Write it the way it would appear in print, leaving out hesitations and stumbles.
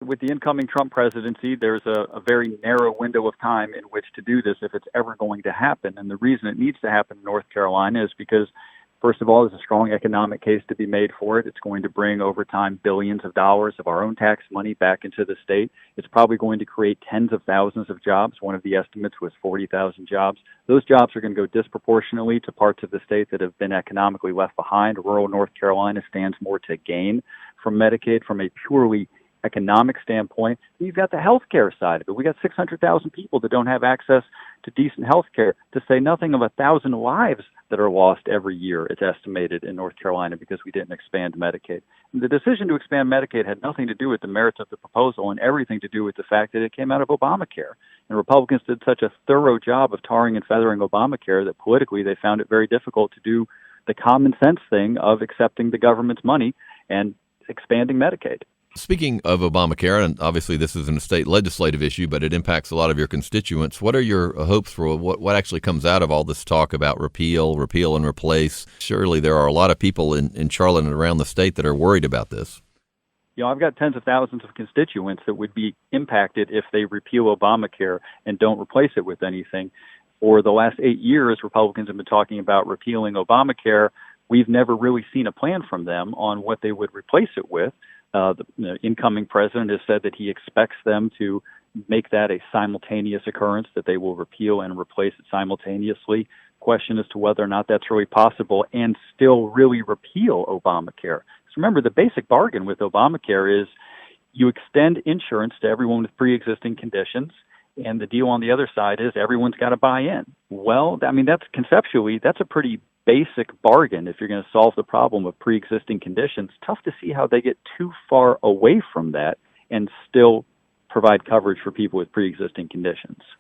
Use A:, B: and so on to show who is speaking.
A: With the incoming Trump presidency, there's a very narrow window of time in which to do this if it's ever going to happen. And the reason it needs to happen in North Carolina is because, first of all, there's a strong economic case to be made for it. It's going to bring over time billions of dollars of our own tax money back into the state. It's probably going to create tens of thousands of jobs. One of the estimates was 40,000 jobs. Those jobs are going to go disproportionately to parts of the state that have been economically left behind. Rural North Carolina stands more to gain from Medicaid from a purely economic standpoint. You've got the healthcare side of it. We got 600,000 people that don't have access to decent healthcare, to say nothing of 1,000 lives that are lost every year, it's estimated, in North Carolina because we didn't expand Medicaid. And the decision to expand Medicaid had nothing to do with the merits of the proposal and everything to do with the fact that it came out of Obamacare. And Republicans did such a thorough job of tarring and feathering Obamacare that politically they found it very difficult to do the common sense thing of accepting the government's money and expanding Medicaid.
B: Speaking of Obamacare, and obviously this isn't a state legislative issue, but it impacts a lot of your constituents, what are your hopes for what actually comes out of all this talk about repeal and replace? Surely there are a lot of people in Charlotte and around the state that are worried about this.
A: I've got tens of thousands of constituents that would be impacted if they repeal Obamacare and don't replace it with anything. For the last 8 years, Republicans have been talking about repealing Obamacare. We've never really seen a plan from them on what they would replace it with. The incoming president has said that he expects them to make that a simultaneous occurrence, that they will repeal and replace it simultaneously. Question as to whether or not that's really possible and still really repeal Obamacare. Because remember, the basic bargain with Obamacare is you extend insurance to everyone with pre-existing conditions, and the deal on the other side is everyone's got to buy in. Well, I mean, that's conceptually, that's a pretty basic bargain if you're going to solve the problem of pre-existing conditions. Tough to see how they get too far away from that and still provide coverage for people with pre-existing conditions.